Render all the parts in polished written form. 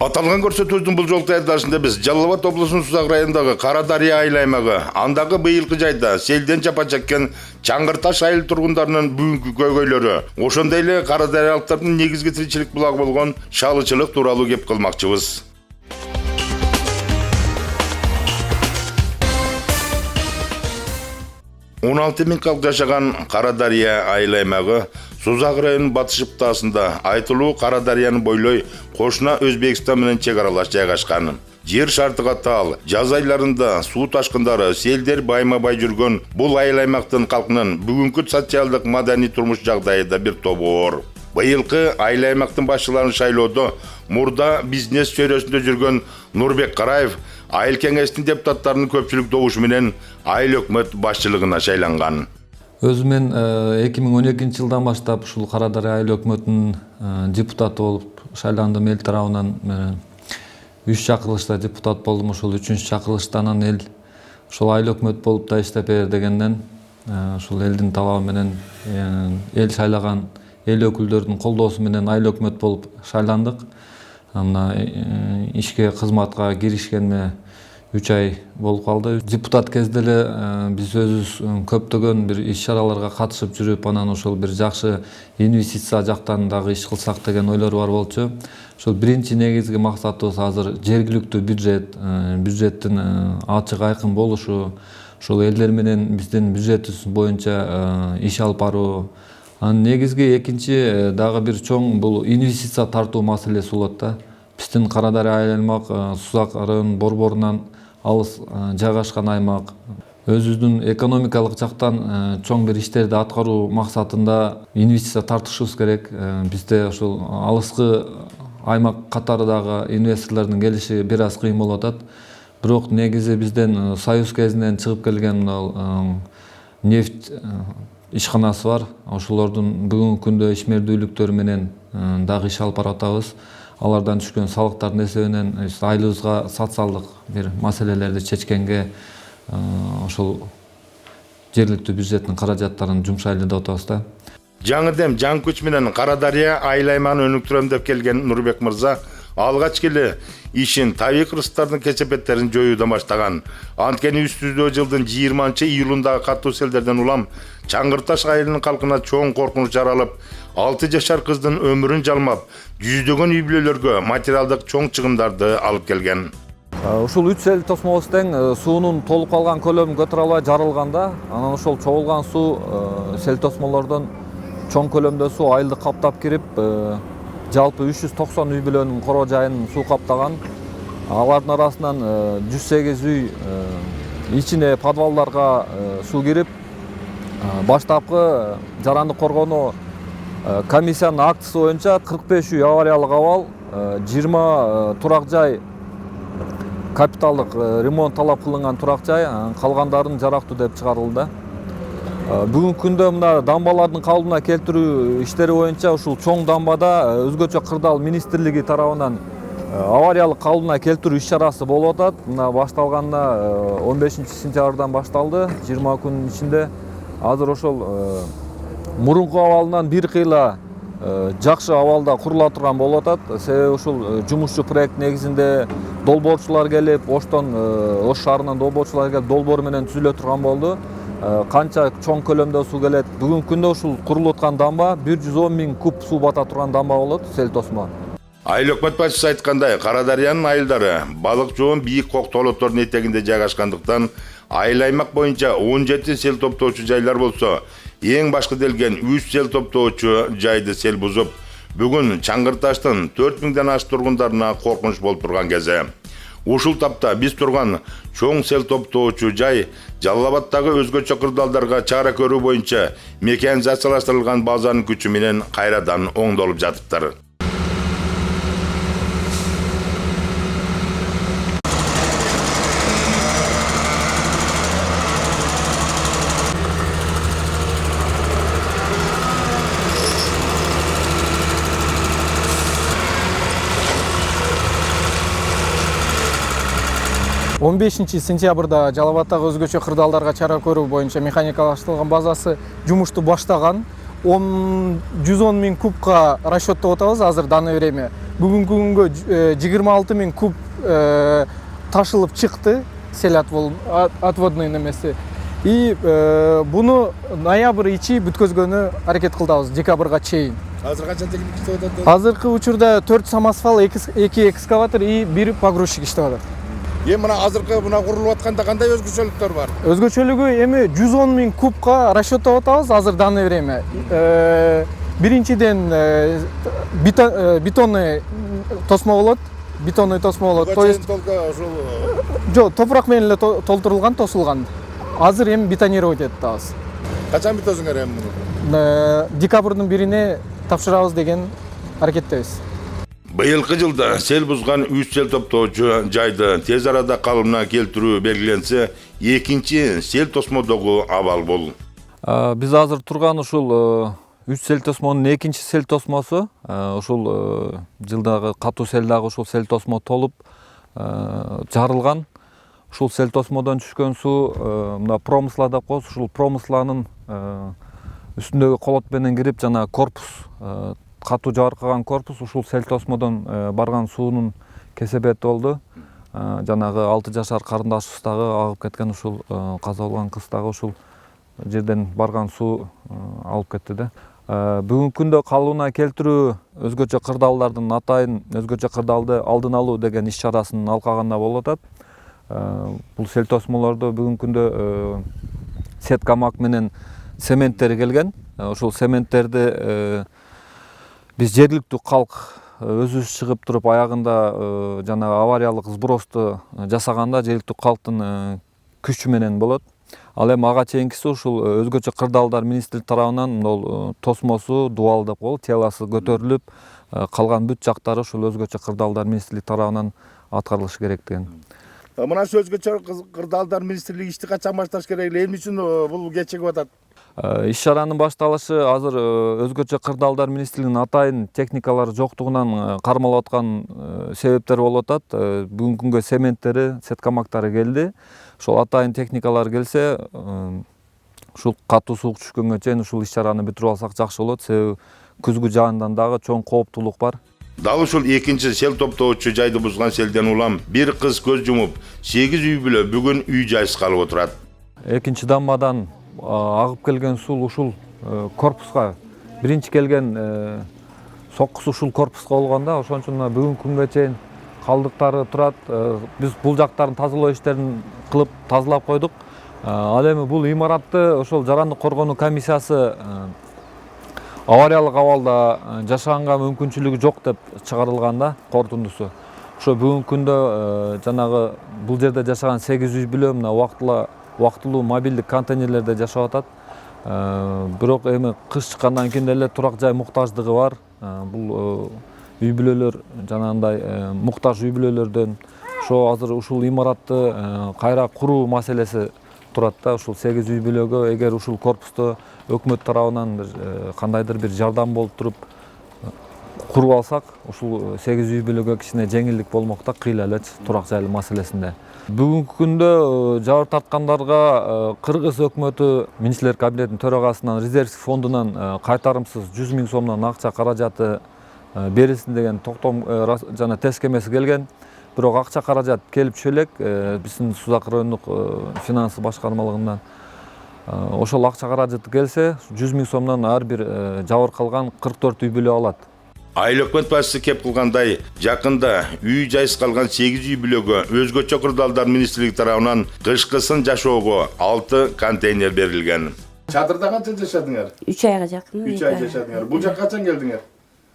Аталған көрсөтүүнүн бул жолку даярдашында биз Жалал Абад облусунун Сузак районундагы Кара Дарыя айыл аймагы, андагы быйылкы жайда селден жапа чеккен Чаңгырташ айыл тургундарынын бүгүнкү көйгөйлөрү, ошондой эле Кара Дарыялыктардын негизги тиричилик булагы болгон шалычылык тууралуу кеп кылмакчыбыз. 16 миң калк жашаган Кара Дарыя айыл аймагы Сузак районунун батыш ыптаасында айтылуу Кара Дарыяны бойлой кошуна Өзбекстан менен чек аралаш жайгашкан. Жер шарты катаал, жаз айларында суу ташкындары, селдер байма-бай жүргөн бул айыл аймактын калкынын бүгүнкү социалдык маданий турмуш жагдайы да бир тобор. Быйылкы айыл аймактын башчыларын шайлоодо мурда бизнес чөйрөсүндө жүргөн Нурбек Караев айыл кеңештин депутаттарынын көпчүлүк добушу менен айыл өкмөт башчылыгына шайланган. Өзүмен 2012 жылдан баштап ушул Кара Дарыя айыл өкмөтүнүн депутаты болуп шайландым. Эл тарабынан 3 чакырылышта депутат болдум. Ушул 3-чү чакырылыштан эл ушул айыл өкмөт болуп да иштеп бер дегенден ушул элдин талабы менен эл шайлаган эл өкүлдөрүнүн колдоосу менен айыл өкмөт болуп шайландык. Мына ишке кызматка киришкениме 3 ай болуп калды. Депутат кезде эле биз өзүбүз көптөгөн бир иш-чараларга катышып жүрүп, анан ошол бир жакшы инвестиция жактан дагы иш кылсак деген ойлор бар болчу. Ошол биринчи негизги максатыбыз азыр жергиликтүү бюджеттин ачык айкын болушу, ошол элдер менен биздин бюджетибиз боюнча иш алып баруу. Негизги экинчи дагы бир чоң бул инвестиция тартуу маселеси болот да. Биздин Кара Дарыя айыл аймак Сузак районунун борборунан алыс жайгашкан аймак. Өзүбүздүн экономикалык жактан чоң бир иштерди аткаруу максатында инвестиция тартышыбыз керек. Бизде ошол алыскы аймак катарындагы инвесторлордун келиши бир аз кыйын болуп атат. Бирок негизи бизден Союз кезинен чыгып келген нефть ишканасы бар. Ошолордун бүгүнкү күндө ишмердүүлүктөрү менен дагы иш алып баратабыз. Алардан түшкөн салыктардын эсебинен айылыбызга социалдык бир маселелерди чечкенге ошол жергиликтүү бюджеттин каражаттарын жумшайлы деп атабыз да. Жаңы дем, жаңы күч менен Кара Дарыя айыл аймагын өнүктүрөм деп келген Нурбек мырза алгач эле ишин табий кырсыктардын кесепеттерин жоюудан баштаган. Анткени үстүздө жылдын 20-июлундагы катуу селдерден улам Чаңгырташ айылынын калкына чоң коркунуч жаралып, 6 жашар кыздын өмүрүн жалмап, жүздөгөн үй бүлөлөргө материалдык чоң чыгымдарды алып келген. Ушул 3 сел тосмобуз тең суунун толуп калган көлөмүн көтөрө албай жарылганда, анан ошол чогулган суу сел тосмолордон чоң көлөмдө суу айылды каптап кирип, жалпы 390 үй бүлөнүн короо жайын суу каптаган. Алардын арасынан 108 үй ичине подвалдарга суу кирип, баштапкы жаранды коргонуу комиссиянын актысы боюнча 45 үй авариялык абал, 20 турак жай капиталдык ремонт талап кылынган турак жай, калгандарын жарактуу деп чыгарылды. Бүгүнкү күндө мына дамбалардын калыбына келтирүү иштери боюнча ушул чоң дамбада өзгөчө кырдаал министрлиги тарабынан авариялык калыбына келтирүү иш-чарасы болуп атат. Мына башталганына 15-сентябрдан башталды, 20 күнүн ичинде. Азыр ошол мурунку абалынан бир кыйла жакшы абалда курула турган болуп атат. Себеби ушул жумушчу проект негизинде долбоорчулар келип, Ош шаарынан долбоорчулар келип, долбоор менен түзүлө турган болду. Канча чоң көлөмдө суу келет. Бүгүнкү күндө ушул курулуп аткан дамба 110 миң куб суу бата турган дамба болот, сел тосмо. Айыл өкмөт башчысы айткандай, Кара Дарыянын айылдары балык жоон бийик кок тоолотордун этегинде жайгашкандыктан айыл аймак боюнча 17 сел топтоочу жайлар болсо, эң башкы делген 3 сел топтоочу жайды сел бузуп, бүгүн Чаңгырташтын 4000ден ашык тургундарына коркунуч болуп турган кези. Ушул тапта биз турган чоң сел топтоочу жай Жалал Абадтагы өзгөчө кырдаалдарга чара көрүү боюнча меканизациялаштырылган базанын күчү менен кайрадан оңдолуп жатыптыр. 15-сентябрда Жалал Абадтагы өзгөчө кырдаалдарга чара көрүү боюнча механикалаштырылган базасы жумушту баштаган. 110 миң кубка расчеттоп атабыз азыр даны время. бүгүнкү күнгө 26 000 куб ташылып чыкты, сел отводный немеси. И буну ноябрь ичи бүткөзгөнү аракет кылдабыз, декабрга чейин. Азыр канча техник иштеп атат? Азыркы учурда 4 самосвал, 2 экскаватор и 1 погрузчик иштеп атат. Эми мына азыркы мына курулуп атканда кандай өзгөчөлүктөр бар? Өзгөчөлүгү эми 110 000 кубка расчеттоп атабыз азыр данное время. Биринчиден бетонный тосмо болот. Бетонный тосмо болот. То есть жок, топурак менен эле толтурулган, тосулган. Азыр эми бетонировать этип атабыз. Качан бүтөсүңөр эми муну? Декабрдын 1-ине тапшырабыз деген аракеттебиз. Быйылкы жылда сел бузган 3 сел топтоочу жайды тез арада калыбына келтирүү белгиленсе, экинчи сел тосмодогу абал бул. Биз азыр турган ушул 3 сел тосмонун экинчи сел тосмосу, ушул жылдагы катуу сел дагы ушул сел тосмо толуп жарылган. Ушул сел тосмодон түшкөн суу мына промысла деп коебуз. Ушул промысланын үстүндөгү колот менен кирип, жана корпус, катуу жабыркаган корпус ушул сел тосмодон барган суунун кесепети болду. Жанагы 6 жашар карындашыбыз дагы агып кеткен, ушул каза болгон кыз дагы ушул жерден барган суу алып кетти да. Бүгүнкү күндө калыбына келтирүү өзгөчө кырдаалдардын атайын өзгөчө кырдаалды алдын алуу деген иш чарасынын алкагында болуп атат. Бул сел тосмолордо бүгүнкү күндө сеткамак менен цементтер келген. Ушул цементтерди биз жергиликтүү калк өзүбүз чыгып туруп аягында жана авариялык сбросту жасаганда жергиликтүү калктын күчү менен болот. Ал эми ага чейинкиси ушул өзгөчө кырдаалдар министрлик тарабынан ол тосмосу дуал деп коебуз, теласы көтөрүлүп, калган бүт жактары ушул өзгөчө кырдаалдар министрлик тарабынан аткарылышы керек деген. Мына өзгөчө кырдаалдар министрлиги ишти качан башташ керек эле? Эмне үчүн бул кечигип атат? Иш чаранын башталышы азыр өзгөчө кырдаалдар министрлигинин атайын техникалары жоктугунан кармалып аткан себептер болуп атат. Бүгүнкү күнгө цементтери, сеткамактары келди. Ошол атайын техникалар келсе, ушул катуу суук түшкөнгө чейин ушул иш чараны бүтүрүп алсак жакшы болот. Себеби күзгү жаандан дагы чоң кооптуулук бар. Дал ушул экинчи сел топтоочу жайды бузган селден улам бир кыз көз жумуп, 8 үй бүлө бүгүн үй жайсыз калып отурат. Экинчи дамбадан агып келген суу ушул корпуска, биринчи келген соккусу ушул корпуска болгонда, ошон үчүн бүгүнкү күнгө чейин калдыктары турат. Биз бул жактарын тазалоо иштерин кылып тазалап койдук. Ал эми бул имаратты ошол жарандык коргонуу комиссиясы авариялык абалда жашаганга мүмкүнчүлүгү жок деп чыгарылган да корутундусу. Ошо бүгүнкү күндө жанагы бул жерде жашаган 8 үй бүлө мына убактылуу мобилдик контейнерлерде жашап атат. Бирок эми кыш чыккандан кийин эле турак жай муктаждыгы бар. Бул үй бүлөлөр жанагындай муктаж үй бүлөлөрдөн ошо азыр ушул имаратты кайра куруу маселеси турат да. Ушул 8 үй бүлөгө эгер ушул корпусту өкмөт тарабынан кандайдыр бир жардам болуп туруп куруп алсак, ушул 8 үй бүлөгө кичине жеңилдик болмок да, кыйла эле турак жайлы маселесинде. Бүгүнкү күндө жабыр тарткандарга Кыргыз өкмөтү Министрлер кабинетинин төрагасынан резерв фондунан кайтарымсыз 100 000 сомдон акча каражаты берилсин деген токтом жана тескемеси келген. Бирок акча каражат келип түшө элек биздин Сузак райондук финансы башкармалыгынан. Ошол акча каражаты келсе 100 000 сомдон ар бир жабыркалган 44 үй бүлө алат. Айыл өкмөт башчысы кеп кылгандай, жакында үй жайсыз калган 8 үй бүлөгө өзгөчө кырдаалдар министрлиги тарабынан кышкысын жашоого 6 контейнер берилген. Чадырда канча жашадыңар? 3 айга жакын. 3 ай жашадыңар. Бул жакка качан келдиңер?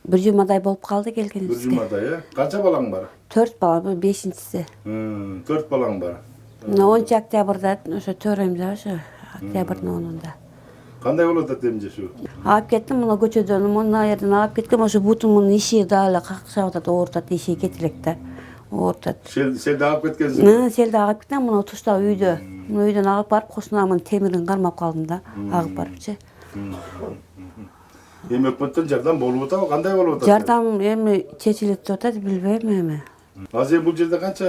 Bir жумадай болуп калды келгенибизге. Bir жумадай, Канча балаң бар? 4 бала, бул 5-инчиси. 4 балаң бар. 10 октябрда ошо төрөйм ошо октябрдын 10-унда. Кандай болот атем жашоо? Алып кеттим, мына көчөдөн, мына жерден алып кеткем, ошо бутумун иши да эле какшап атат, оорутат, иши кетирек да. Оорутат. Селде алып кеткенсиң? Селде алып кеттим, мына тушта үйдө. Мына үйдөн алып барып, кошунамын темирин кармап калдым да, агып барыпчы. Эми өкмөттөн жардам болуп атабы, кандай болуп атат? Жардам эми чечилип турат, билбейм эми. Азыр бул жерде канча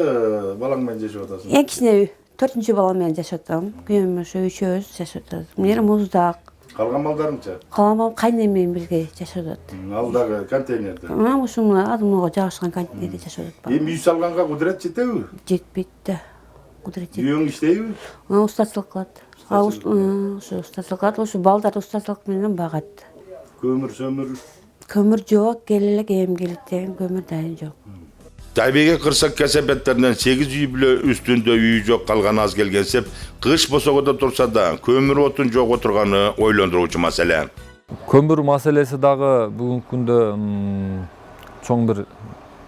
балаң менен жашап атасың? Эң кичине 4-балам менен жашап атам. Күйөөм ошо үчөөбүз жашап атабыз. Мына муздак, Калган малдарыңча? Каламам кайнем менен бирге жашап атат. Алдагы контейнерде. Ушуну адымга жабышкан контейнерде жашап атат. Эми үй салганга кудурет жетеби? Жетпейт да. Кудурет жетпейт. Үйөң иштейби? Устачылык кылат. Ушу устачылык кылат, ушу балдар устачылык менен багат. Көмүр, сөмүр. Көмүр жок, келеле эми келет деген көмүр дайын жок. Тайбеге кырсак кесепеттеринен 8 үй бүлө үстүндө үйү жок калган аз келгенсеп, кыш босогодо турса да көмүр отун жок отурганы ойлондуруучу маселе. Көмүр маселеси дагы бүгүнкү күндө чоң бир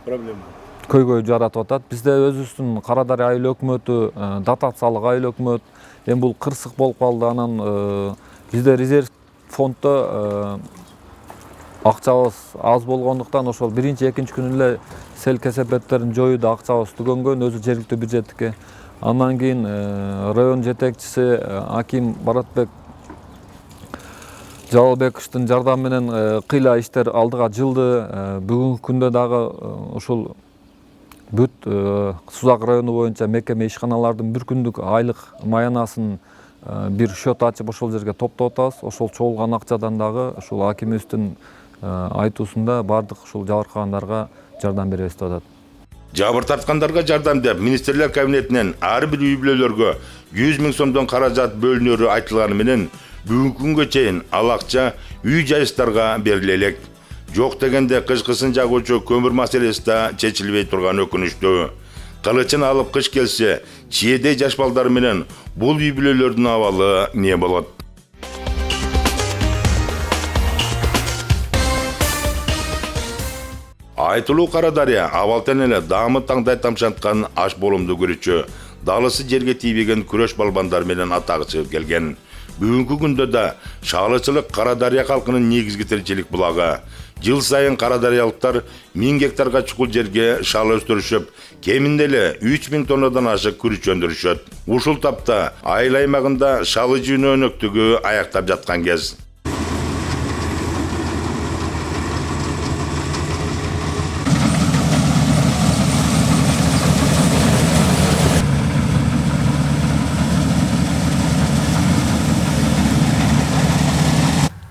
Проблема. көйгөй жаратып атат. Бизде өзүбүздүн Карадария айыл өкмөтү дотациялык айыл өкмөт. Эми бул кырсык болуп калды. Анан бизде резерв фонддо акчабыз аз болгондуктан ошол биринчи, экинчи күнү эле сел кесепеттерин жоюуда акчабыз түгөнгөн, өзү жергиликтүү бюджеттики. Андан кийин район жетекчиси Аким Баратбек Жалалбековичтин жардамы менен кыйла иштер алдыга жылды. Бүгүнкү күндө дагы ушул бүт Сузак району боюнча мекеме ишканалардын бир күндүк айлык маянасын бир счет ачып ошол жерге топтоп атабыз. Ошол чогулган акчадан дагы ушул акимибиздин айтуусунда бардык ушул жабыркагандарга жардам беребиз деп атат. Жабыр тарткандарга жардам деп министрлер кабинетинен ар бир үй бүлөлөргө 100 000 сомдон каражат бөлүнөрү айтылганы менен бүгүнкү күнгө чейин ал акча үй жайыстарга бериле элек. Жок дегенде кышкысын жагуучу көмүр маселеси да чечилбей турган өкүнүчтүү. Кылычын алып кыш келсе, чиедей жаш балдар менен бул үй бүлөлөрдүн абалы не болот? Айтылуу Карадария абалтен эле даамы таңдай тамшанткан аш болумду көрүүчү, далысы жерге тийбеген күрөш балбандар менен атагы чыгып келген. Бүгүнкү күндө да шаалычылык Карадария калкынын негизги тиричилик булагы. Жыл сайын карадариялыктар 1000 гектарга чукул жерге шал өстүрүшүп, кеминде эле 3000 тоннадан ашык күрүч өндүрүшөт. Ушул тапта айыл аймагында шалы жүйөнү өнөктүгү аяктап жаткан кез.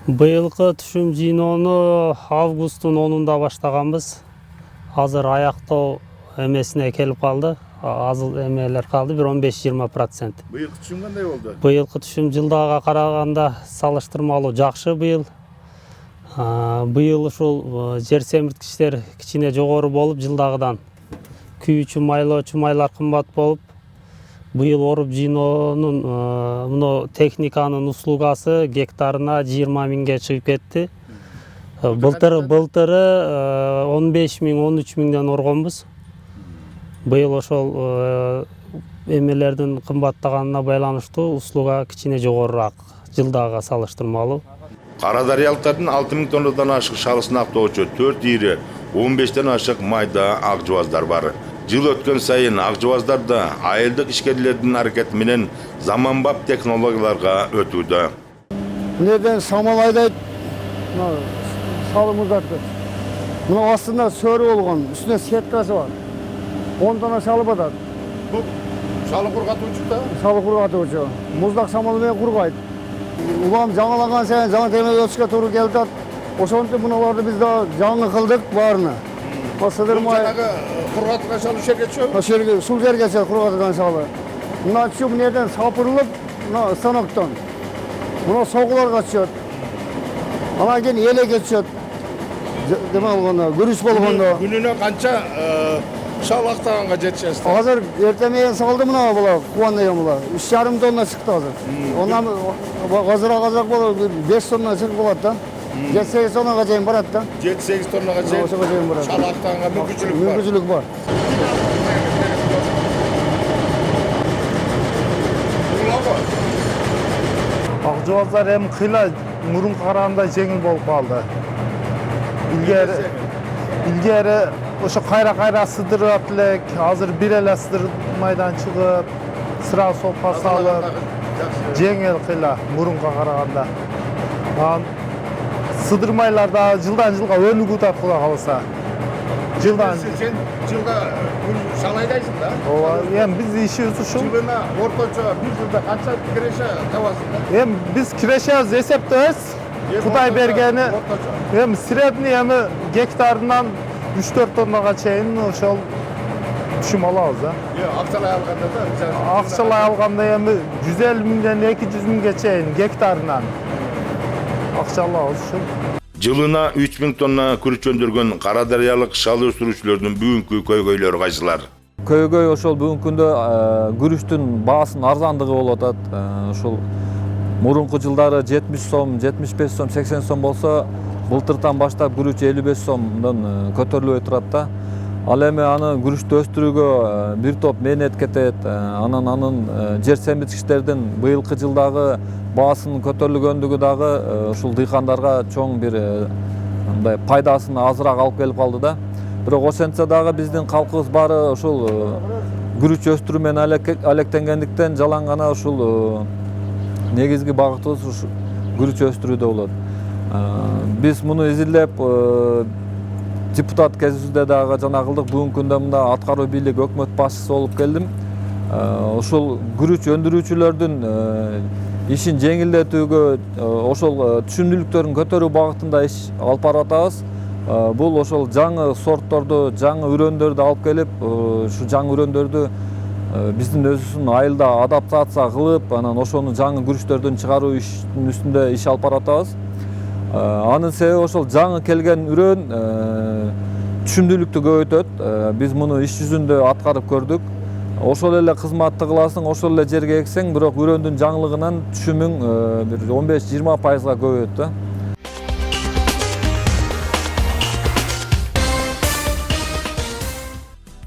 Быйылкы түшүм жыйноону августтун 10-унда баштаганбыз. Азыр аяктоо эмесине келип калды. Аз эмелер калды, бир 15-20%. Быйылкы түшүм кандай болду? Быйылкы түшүм жылдага караганда салыштырмалуу жакшы быйыл. Быйыл ушул жер семирткичтер кичине жогору болуп, жылдагыдан күйүүчү майлоочу майлар кымбат болуп, быйыл оруп жыйноонун мына техниканын услугасы гектарына 20 000ге чыгып кетти. Былтыры 15 000, 13 000ден оргонбуз. Быйыл ошол эмелердин кымбаттаганына байланыштуу услуга кичине жогорураак жылдага салыштырмалуу. Карадариялыктардын 6000 тоннадан ашык шалысын актоочу 4 ири 15тен ашык майда ак жубаздар бар. Жыл өткөн сайын ак жубаздар да айылдык ишкерлердин аракети менен заманбап технологияларга өтүүдө. Мынеден самал айдайт, салымыздарды. Мына астында сөрі болгон, үстүнө сеткасы бар. 10 тонна салып атат. Бул шалы кургатуучу да? Салы кургатуучу. Муздак самал менен кургайт. Улам жаңылаган сайын жаңы темеге өтүшкө туура келип атат. Ошентип муналарды биз да жаңы кылдык баарына. Сыдырмай кургатылган шалы жерге чөп. сул жерге чөп кургатылган шалы. Мына чүп мынеден сапырылып, мына станоктон. Мына согуларга түшөт. Анан кийин элекке түшөт. Деме болгондо, күрүч болгондо. Күнүнө канча шал актаганга жетишесиз? Азыр эртең менен салды мына була, кубан деген була. 3,5 тонна чыкты азыр. Ондан азыраак болуп 5 тонна чыгып калат да. 7-8 тоннага чейин барат да. 7-8 тоннага чейин Ошого чейин барат. шал актаганга мүмкүнчүлүк бар. Мүмкүнчүлүк бар. Ак жубаздар эми кыйла мурунку караганда жеңил болуп калды. Илгери ошо кайра сыдырып элек, азыр бир эле сыдырмайдан чыгып, сыра сопка салып, жеңил кыйла мурунга караганда. Сыдырмайлар да жылдан жылга өнүгүп атат, Кудай кааласа. Жылда санайдайсың да. ооба эми биз ишибиз ушул. Жылына орточо бир жылда канча киреше табасың да? Эми биз кирешебиз эсептебиз. Кудай бергени. Эми средний эми гектарынан 3-4 тоннага чейин ошол түшүм алабыз да. Акчалай алганда да. Акчалай алганда эми 150 миңден 200 миңге чейин гектарынан акча алабыз ушул. Жылына 3000 тонна күрүч өндүргөн Карадарыялык шал өстүрүүчүлөрдүн бүгүнкү көйгөйлөрү кайсылар? Көйгөй ошол бүгүнкү күндө күрүчтүн баасын арзандыгы болуп атат. Ошол мурунку жылдары 70 сом, 75 сом, 80 сом болсо, былтыртан баштап күрүч 55 сомдон көтөрүлүп турат да. Ал эми аны күрүчтү өстүрүүгө бир топ мээнет кетет. Анын жер семирткичтердин быйылкы жылдагы баасын көтөрүлгөндүгү дагы ушул дыйкандарга чоң бир мындай пайдасын азыраак алып келип калды да. Бирок ошентсе дагы биздин калкыбыз баары ушул күрүч өстүрүү менен алектенгендиктен жалаң гана ушул негизги багытыбыз ушу күрүч өстүрүүдө болот. Биз муну изилдеп депутат кезибизде дагы жана кылдык. Бүгүнкү күндө мында аткаруу бийлик өкмөт башчысы болуп келдим. Ошол күрүч өндүрүүчүлөрдүн ишин жеңилдетүүгө, ошол түшүмдүүлүктөрүн көтөрүү багытында иш алып барып атабыз. Бул ошол жаңы сортторду, жаңы үрөндөрдү алып келип, ушу жаңы үрөндөрдү биздин өзүбүздүн айылда адаптация кылып, анан ошону жаңы күрүчтөрдөн чыгаруу иштин үстүндө иш алып барып атабыз. Анын себеби ошол жаңы келген үрөн түшүмдүүлүктү көбөйтөт. Биз муну иш жүзүндө аткарып көрдүк. Ошол эле кызматты кыласың, ошол эле жерге эксең, бирок үрөндүн жаңылыгынан түшүмүң бир 15-20%га көбөйөт да.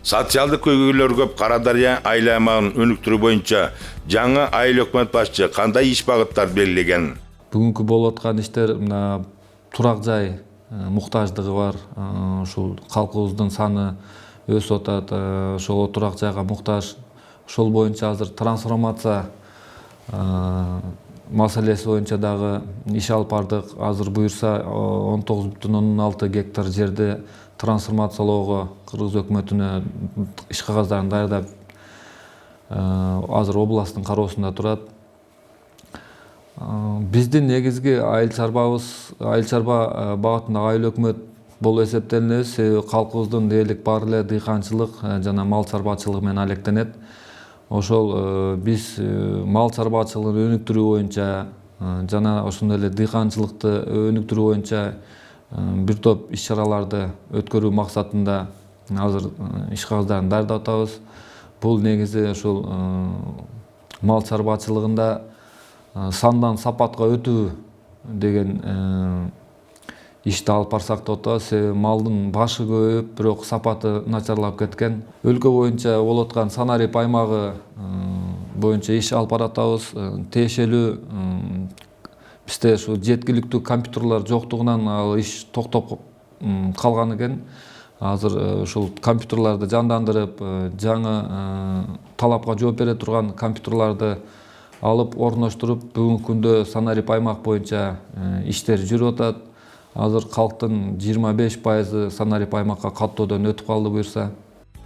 Социалдык көйгөйлөр көп Карадарыя айыл аймагын өнүктүрүү боюнча жаңы айыл өкмөт башчы кандай иш багыттар белгилеген? Бүгүнкү болуп аткан иштер мына турак жай муктаждыгы бар. Ушул калкыбыздын саны өсүп атат. Ошол турак жайга муктаж. Ошол боюнча азыр трансформация маселеси боюнча дагы иш алып бардык. Азыр буюрса 19,6 гектар жерди трансформациялоого Кыргыз өкмөтүнө иш кагаздарын даярдап азыр областтын кароосунда турат. Биздин негизги айыл чарба багытындагы айыл өкмөт болуп эсептелинебиз. Себеби калкыбыздын дээрлик баары эле дыйканчылык жана мал чарбачылыгы менен алектенет. Ошол биз мал чарбачылыгын өнүктүрүү боюнча жана ошондой эле дыйканчылыкты өнүктүрүү боюнча бир топ иш-чараларды өткөрүү максатында азыр иш кагаздарын даярдап атабыз. Бул негизи ошол мал чарбачылыгында сандан сапатка өтүү деген ишти алып барсак деп атабыз. Себеби малдын башы көбөйүп, бирок сапаты начарлап кеткен. Өлкө боюнча болуп аткан санарип аймагы боюнча иш алып баратабыз. Тиешелүү бизде ушу жеткиликтүү компьютерлар жоктугунан ал иш токтоп калган экен. Азыр ушул компьютерларды жандандырып, жаңы талапка жооп бере турган компьютерларды алып орноштуруп, бүгүнкү күндө санарип аймак боюнча иштер жүрүп атат. Азыр калктын 25% санарип аймакка каттоодон өтүп калды буюрса.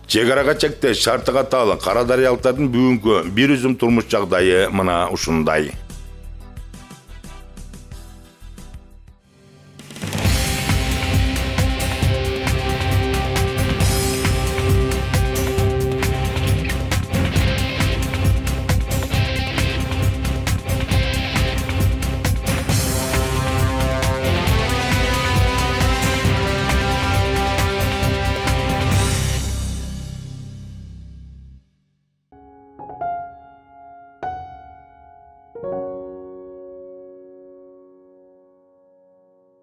Чек арага чектеш шарты катары Карадарыялыктардын бүгүнкү бир үзүм турмуш жагдайы мына ушундай.